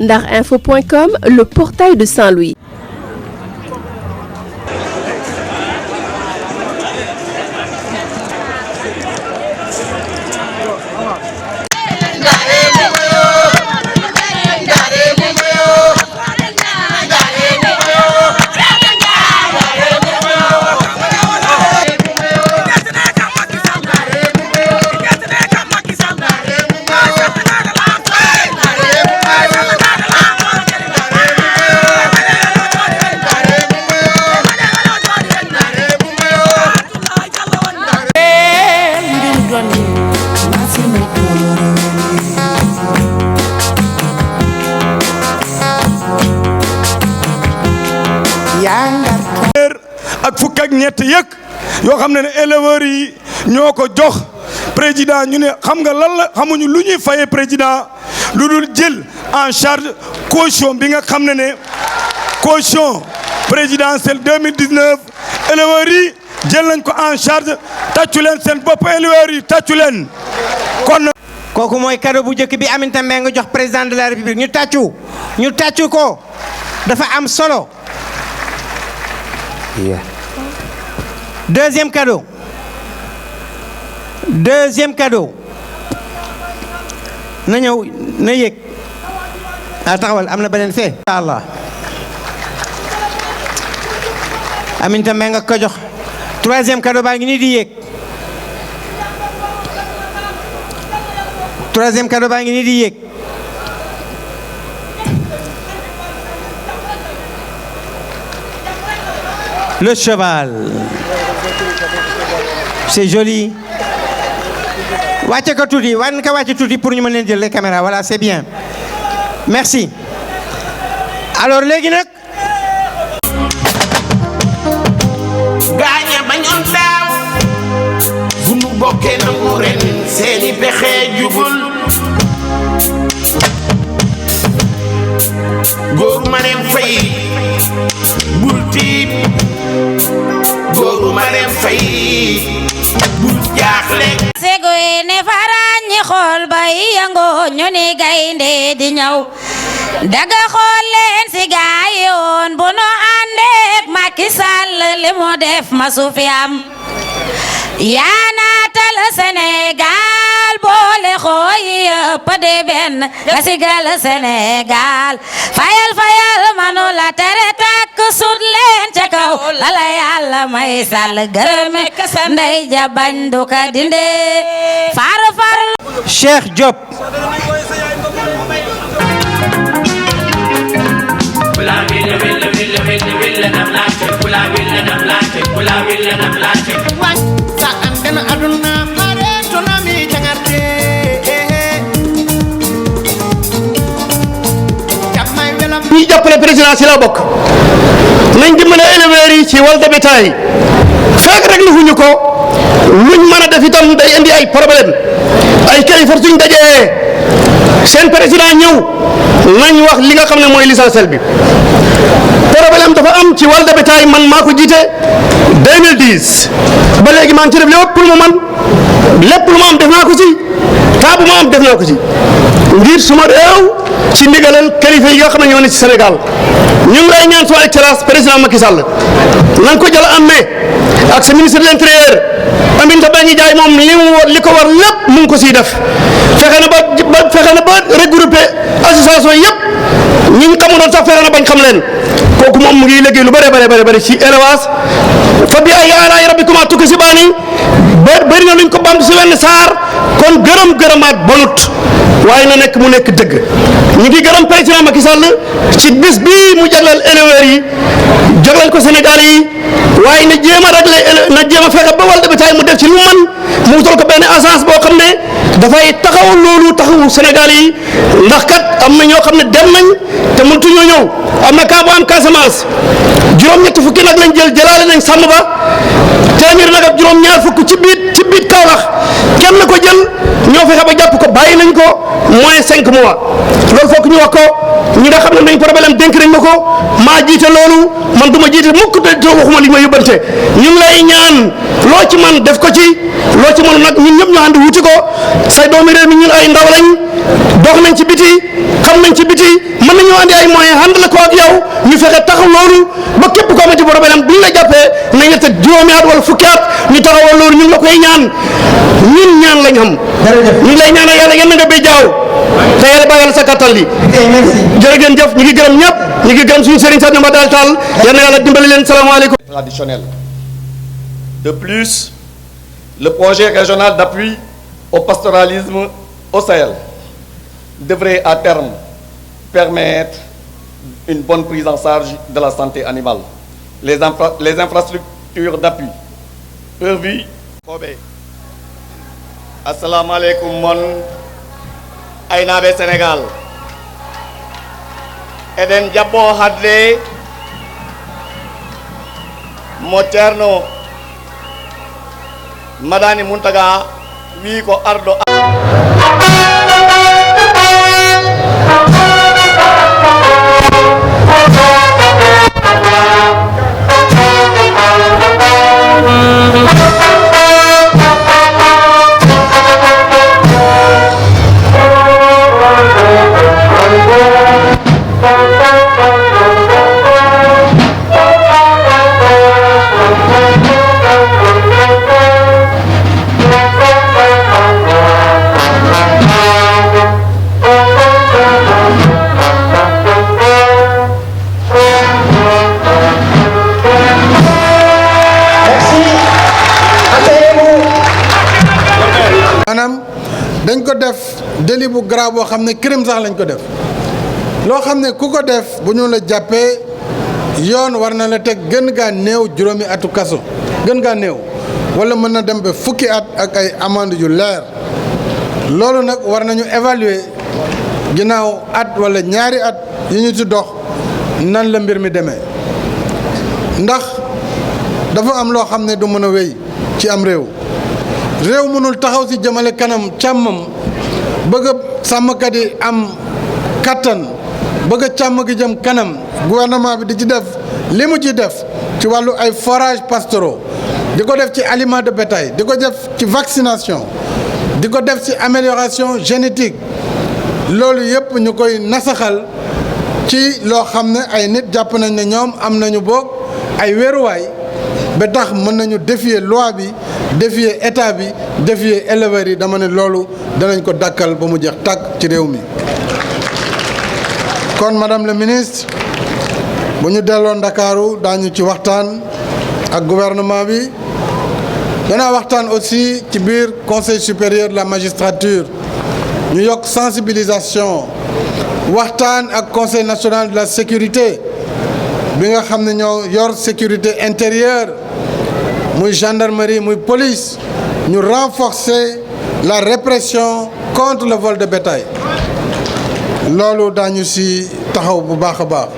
Ndarinfo.com, le portail de Saint-Louis. ak fukk ak ñett yëg yoo xam ne éleveurs yi ñoo ko jox président ñu ne xam nga lan la xamuñu lu ñuy fayee président lu dul jël en charge caution bi nga xam ne caution présidentielle 2019 éleveurs yi jël nañ ko en charge tàccu leen seen bopp éleveurs yi tàccu leen kon. kooku mooy cadeau bu njëkk bi Aminata Mbengue jox président de la république ñu tàccu ko dafa am solo. Deuxième cadeau na ñëw na yéeg taxawal am na beneen fee Allah Aminata Mbengue ko jox troisième cadeau baa ngi nii di yéeg troisième cadeau baa ngi nii di yéeg le cheval c'est joli wàcce ko tuuti wan ka wàcce tuuti pour ñu mën leen jël les caméras voilà c'est bien merci alors léegi nag gaaña bañoon daaw fu nu bokkee nangu ren seeni pexe jubul góor Marème Faye bul tiit góoru Marème Faye bul jaaxle sego ne farañ ñi xool bay yango ñu ni gaynde di ñëw daga xool leen si gaay yoon bu nu àndeek Macky Sall li mu def masu fi am yaanaatal Sénégal boole xooy yëpp de benn nga sigal Sénégal fayal manu la tere takk sut leen ca kaw lala Yàlla may Sall gërëme ndey ja bañ du ka dinde far Cheikh Diop ñi jàppale président si la bokk nañ dimbale éleveurs yi ci wàllu bétail fekk rek lifuñu ko luñ mën a def itam day indi ay problème ay kilifa suñ dajee seen président ñëw nañ wax li nga xam ne mooy l'essentiel bi problème dafa am ci wàllu bétail man maa ko jiite 2010 ba léegi maa ngi ci def lépp lu ma man lépp lu ma am def naa ko ci taa bu ma am def naa ko ci ngir suma réew ci ndigalal kilifa yi nga xam ne ñoo ne ci Sénégal ñu ngi lay ñaan son excellence président Macky Sall nañ ko jël en main ak sa ministre de l'intérieur Aminata Mbengue Ndiaye moom li ko war lépp mu ngi ko siy def fexe na ba regrouper association yëpp ñi ñu xamuloon sax fexe na bañ xam leen kooku moom mu ngi liggéey lu bëri ci élevage fa bi ay aalaay rabbikumaa tukazibaani bëri na luñ ko bamtu si wenn saar kon gërëmaat bonut waaye na nekk mu nekk dëgg ñu ngi gërëm président Macky Sall ci bis bii mu jagleel éleveurs yi jagleel ko Sénégal yi waaye na jéem a fexe ba wàllu bétail mu def ci lu man mu wutal ko benn agence boo xam ne dafay taxawu Sénégal yi ndax kat am na ñoo xam ne dem nañ te mëntuñoo ñëw am na cas bu am Casamance juróom-ñetti fukki nag lañ jëlaale nañ sàmm ba téeméer nag ak juróom-ñaar fukk ci biir Kaolack ñan la ko jël ñoo fexe ba jàpp ko bàyyi nañ ko moins 5 mois loolu foog ñu wax ko ñi nga xam ne dañ problème dénk nañ ma ko maa jiite loolu man du ma jiite mukk te waxuma li ma yóbbante ñu ngi lay ñaan loo ci man def ko ci loo ci mën nag ñun ñëpp ñu ànd wuti ko say doomi réew mi ñun ay ndaw lañ dox nañ ci biti xam nañ ci biti mën nañoo andi ay moyens ànd la ko ak yow ñu fexe taxaw loolu ba képp koo amati problème bu ñu la jàppee nañ la teg juróomi at wala fukki at ñu taxawal loolu ñu ngi la koy ñaan ñun ñaan lañ xam. ñu ngi lay ñaanal yàlla yal na nga béy jaaw te yàlla bàyyi la sa kattan li. jërë ngeen jëf ñu ngi gërëm ñëpp ñu ngi gërëm suñu sëriñ Sadio Mbadal Tall yal na yàlla dimbali leen salaamaaleykum. Traditionnel. De plus, le projet régional d'appui au pastoralisme au Sahel devrait à terme permettre une bonne prise en charge de la santé animale. Les infrastructures d'appui prévues. Assalamu alaikum mon aynaɓe Sénégal. Eɗen jaɓɓo hadde mo ceerno Madani Muntaga wi ko arɗo dañ ko def délit bu grave boo xam ne crime sax lañ ko def loo xam ne ku ko def bu ñu la jàppee yoon war na la teg gën gaa néew juróomi atu kaso gën gaa néew wala mën na dem ba fukki at ak ay amende yu leer loolu nag war nañu évaluer ginnaaw at wala ñaari at yi ñu ci dox nan la mbir mi demee ndax dafa am loo xam ne du mën a wéy ci am réew mënul taxaw ci jëmale kanam càmmam bëgg a sàmmkat yi am kattan bëgg a càmm gi jëm kanam gouvernement bi di ci def li mu ci def ci wàllu ay forages pastoraux di ko def ci aliments de bétail di ko def ci vaccination di ko def ci amélioration génétique loolu yëpp ñu koy nasaxal ci loo xam ne ay nit jàpp nañ ne ñoom am nañu boog ay wéeruwaay ba tax mën nañu défier loi bi défier état bi défier éleveurs yi dama ne loolu danañ ko dakkal ba mu jeex tàkk ci réew mi. kon madame le ministre bu ñu delloo Ndakaaru daañu ci waxtaan ak gouvernement bi danaa waxtaan aussi ci biir conseil supérieur de la magistrature ñu yokk sensibilisation waxtaan ak conseil national de la sécurité bi nga xam ne ñoo yor sécurité intérieure muy gendarmerie muy police ñu renforcer la répression contre le vol de bétail loolu daañu ci taxaw bu baax a baax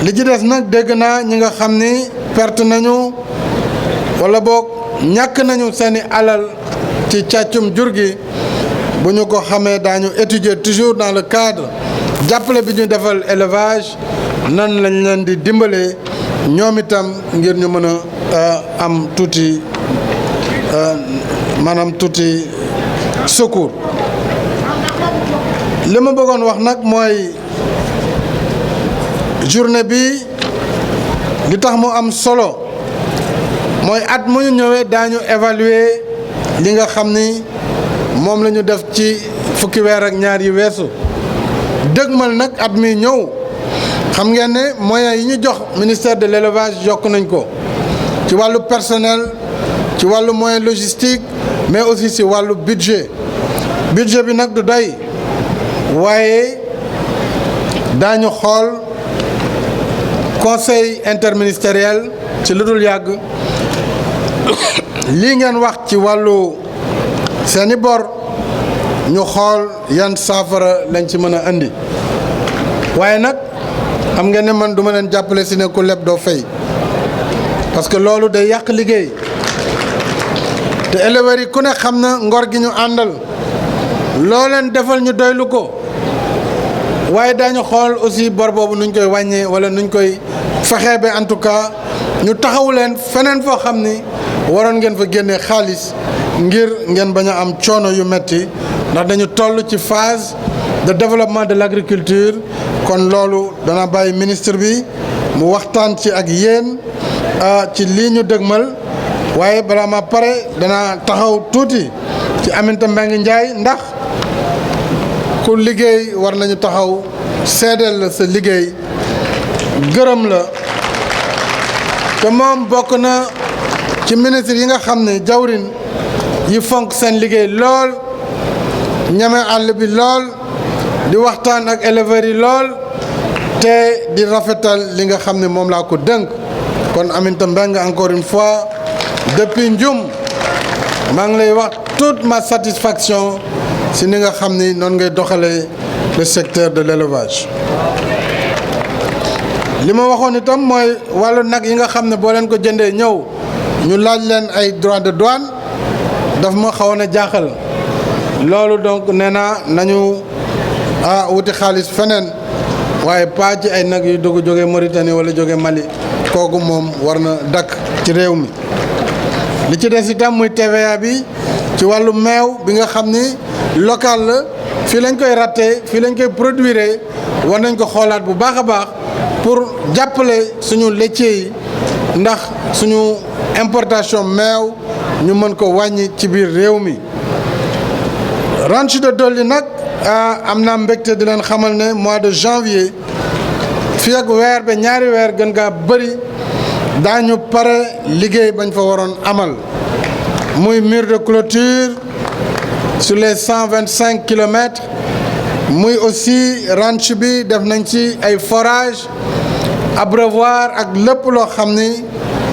li ci des nag dégg naa ñi nga xam ni perte nañu wala boog ñàkk nañu seeni alal ci càccum jur gi bu ñu ko xamee daañu étudier toujours dans le cadre jàppale bi ñu defal élevage nan lañ leen di dimbalee ñoom itam ngir ñu mën a am tuuti maanaam tuuti secours li ma bëggoon wax nag mooy journée bi li tax mu am solo mooy at mu ñu ñëwee daañu évaluer li nga xam ni moom la ñu def ci fukki weer ak ñaar yi weesu dëgmal nag at mi ñëw xam ngeen ne moyens yi ñu jox ministère de l'élevage yokk nañ ko ci wàllu personnel ci wàllu moyen logistique mais aussi ci wàllu budget bi nag du doy waaye daañu xool conseil interministériel ci lu dul yàgg lii ngeen wax ci wàllu seeni bor ñu xool yan saafara lañ ci mën a indi waaye nag xam ngeen ne man du ma leen jàppale si ne ku leb doo fay parce que loolu day yàq liggéey te éleveurs yi ku ne xam na ngor gi ñu àndal loo leen defal ñu doylu ko waaye daañu xool aussi bor boobu nuñ koy wàññee wala nuñ koy fexee ba en tout cas ñu taxawu leen feneen foo xam ni waroon ngeen fa génnee xaalis ngir ngeen bañ a am coono yu metti ndax dañu toll ci phase de développement de l'agriculture kon loolu dana bàyyi ministre bi mu waxtaan ci ak yéen ci lii ñu dëgmal waaye balaa ma pare dana taxaw tuuti ci Aminata Mbengue Ndiaye ndax ku liggéey war nañu taxaw seedeel la sa liggéey gërëm la te moom bokk na ci ministre yi nga xam ne jawrin yi fonk seen liggéey lool ñeme àll bi lool di waxtaan ak éleveurs yi lool te di rafetal li nga xam ne moom laa ko dënk kon Aminata Mbengue encore une fois depuis Ndioum maa ngi lay wax toute ma satisfaction si ni nga xam ni noonu ngay doxalee le secteur de l'élevage li ma waxoon itam mooy wàllu nag yi nga xam ne boo leen ko jëndee ñëw ñu laaj leen ay droits de douane daf ma xawoon a jaaxal loolu donc nee naa nañu wuti xaalis feneen waaye pas ci ay nag yu dugg jóge Mauritanie wala jóge Mali kooku moom war na dakk ci réew mi li ci des itam muy TVA bi ci wàllu meew bi nga xam ni local la fii lañ koy raté fii lañ koy produire war nañ ko xoolaat bu baax a baax pour jàppale suñu laitier yi ndax suñu importation meew ñu mën ko wàññi ci biir réew mi ranch de Dolly nag am naa mbégte di leen xamal ne mois de janvier fii ak weer ba ñaari weer gën gaa bëri daañu pare liggéey bañ fa waroon amal muy mur de clôture sur les 125 kilomètres muy aussi ranch bi def nañ ci ay forage abreuvoir ak lépp loo xam ni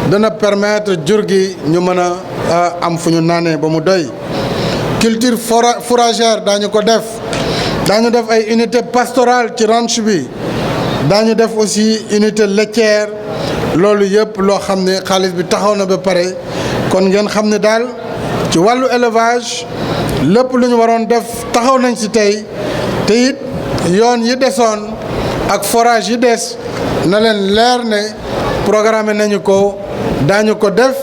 dana permettre jur gi ñu mën a am fu ñu naanee ba mu doy culture fourragère daañu ko def daañu def ay unité pastorale ci ranch bi daañu def aussi unité laitière loolu yëpp loo xam ne xaalis bi taxaw na ba pare kon ngeen xam ne daal ci wàllu élevage lépp lu ñu waroon def taxaw nañ ci tey te it yoon yi desoon ak forage yi des na leen leer ne programme nañu ko daañu ko def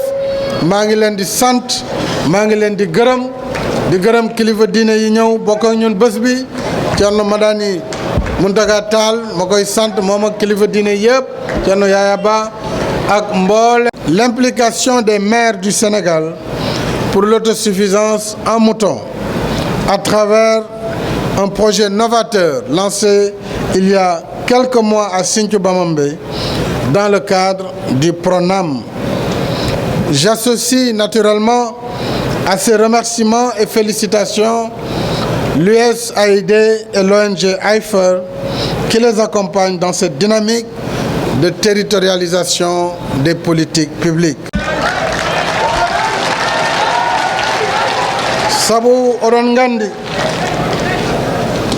maa ngi leen di sant maa ngi leen di gërëm kilifa diine yi ñëw bokk ak ñun bés bi Thierno Madani Mountaga Tall ma koy sant moom ak kilifa diine yëpp Thierno Yaya Ba ak mboole l'implication des maires du Sénégal pour l'autosuffisance en moutons à travers un projet novateur lancé il y a quelques mois à Sinthiou Bamambé dans le cadre du PRONAM. J'associe naturellement à ces remerciements et félicitations l'USAID et l'ONG IFER qui les accompagnent dans cette dynamique de territorialisation des politiques publiques. Sabu oɗon gandi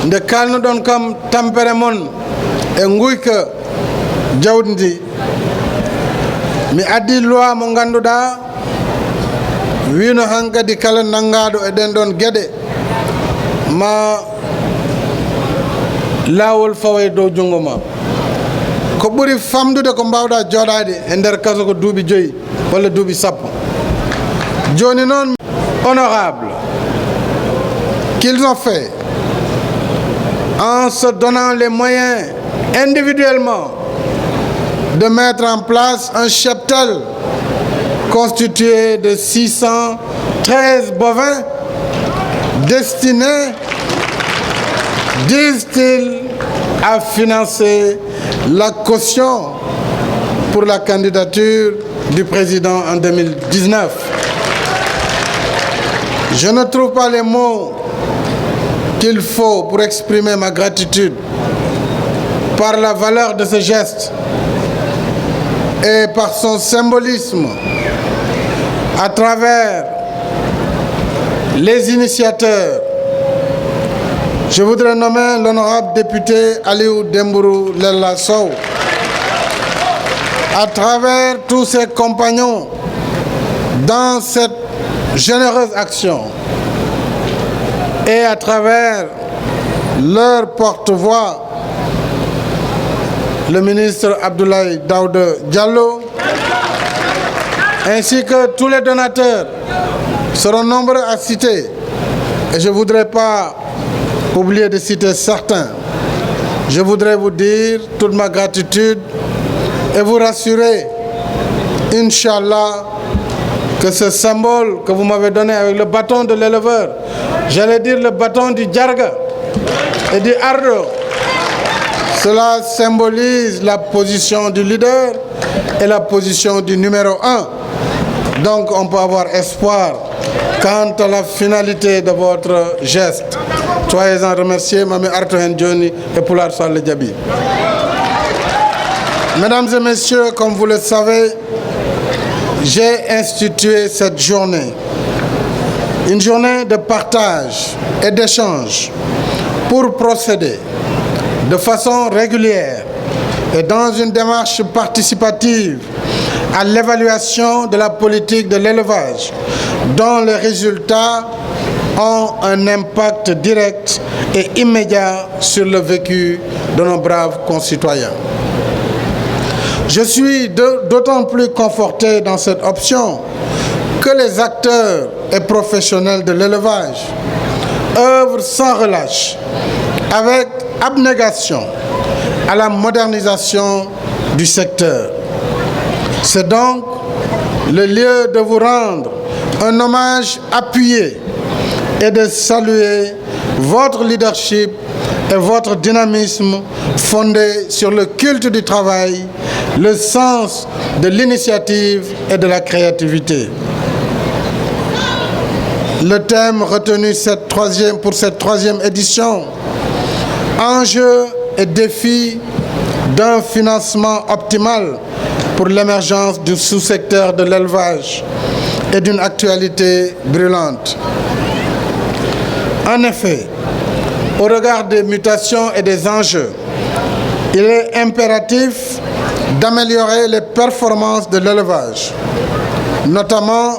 nde kalnuɗon kam tampere mon e guyka jawdi ndi mi addi loi mo ganduɗa wino hankkadi kala nangaɗo e ɗen ɗon gueɗe ma lawol fawa e dow jungo ma ko ɓuri famdude ko mbawɗa joɗade e nder kaso ko duuɓi 5 walla duuɓi 10 joni noon honorable qu'ils ont fait en se donnant les moyens individuellement de mettre en place un cheptel constitué de 613 bovins destinés, disent-ils, à financer la caution pour la candidature du président en 2019. Je ne trouve pas les mots qu'il faut pour exprimer ma gratitude par la valeur de ce geste et par son symbolisme à travers les initiateurs. Je voudrais nommer l'honorable député Aliou Dembourou Lella Sow, à travers tous ses compagnons dans cette généreuse action et à travers leur porte-voix, le ministre Abdoulaye Daouda Diallo, ainsi que tous les donateurs seront nombreux à citer, et je ne voudrais pas oublier de citer certains. Je voudrais vous dire toute ma gratitude et vous rassurer, Inch'Allah, que ce symbole que vous m'avez donné avec le bâton de l'éleveur, j'allais dire le bâton du Djarga et du Ardo, cela symbolise la position du leader et la position du numéro 1. Donc on peut avoir espoir quant à la finalité de votre geste. Soyez-en remerciés, Mami Artohen Johnny et Poular Sall Diaby. Mesdames et messieurs, comme vous le savez, j'ai institué cette journée, une journée de partage et d'échange pour procéder de façon régulière et dans une démarche participative à l'évaluation de la politique de l'élevage, dont les résultats ont un impact direct et immédiat sur le vécu de nos braves concitoyens. Je suis d'autant plus conforté dans cette option que les acteurs et professionnels de l'élevage œuvrent sans relâche, avec abnégation, à la modernisation du secteur. C'est donc le lieu de vous rendre un hommage appuyé et de saluer votre leadership et votre dynamisme fondé sur le culte du travail, le sens de l'initiative et de la créativité. Le thème retenu pour cette troisième édition, enjeux et défis d'un financement optimal pour l'émergence du sous-secteur de l'élevage et d'une actualité brûlante. En effet, au regard des mutations et des enjeux, il est impératif d'améliorer les performances de l'élevage, notamment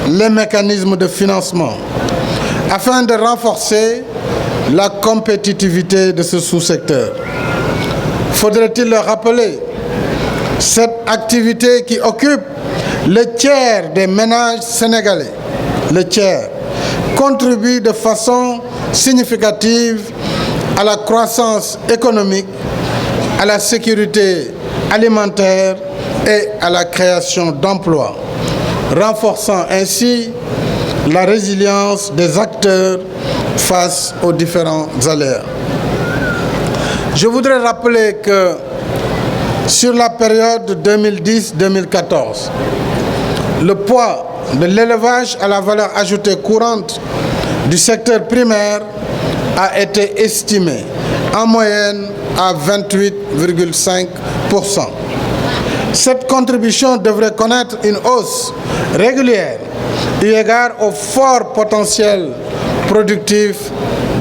les mécanismes de financement, afin de renforcer la compétitivité de ce sous-secteur. Faudrait-il le rappeler, cette activité qui occupe le tiers des ménages sénégalais, le tiers, contribue de façon significative à la croissance économique, à la sécurité alimentaire et à la création d'emplois, renforçant ainsi la résilience des acteurs face aux différents aléas. Je voudrais rappeler que sur la période 2010-2014, le poids de l'élevage à la valeur ajoutée courante du secteur primaire a été estimé en moyenne à 28,5%. Cette contribution devrait connaître une hausse régulière eu égard au fort potentiel productif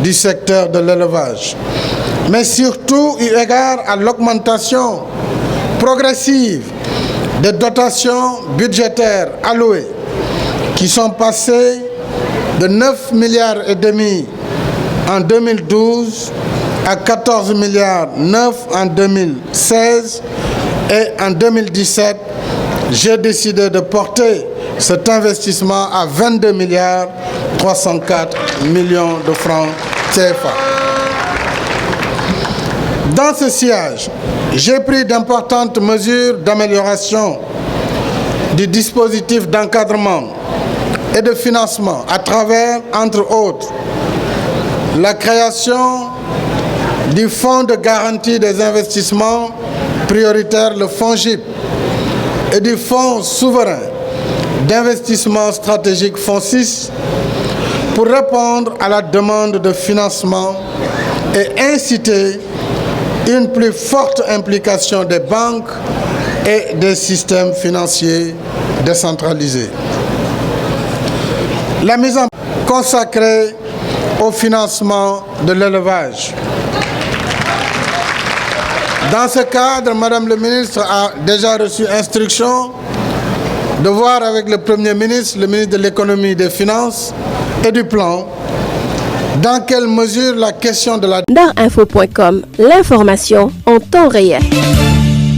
du secteur de l'élevage, mais surtout eu égard à l'augmentation progressive des dotations budgétaires allouées qui sont passées de 9,5 milliards en 2012 à 14,9 milliards en 2016 et en 2017, j'ai décidé de porter cet investissement à 22,304 milliards de francs CFA. Dans ce sillage, j'ai pris d'importantes mesures d'amélioration du dispositif d'encadrement et de financement à travers, entre autres, la création du Fonds de garantie des investissements prioritaires, le FONGIP, et du Fonds souverain d'investissement stratégique FONSIS pour répondre à la demande de financement et inciter une plus forte implication des banques et des systèmes financiers décentralisés. La mise en place consacrée au financement de l'élevage. Dans ce cadre, Madame le ministre a déjà reçu instruction de voir avec le Premier ministre, le ministre de l'économie et des finances et du plan, dans quelle mesure la question de la... Darinfo.com, l'information en temps réel.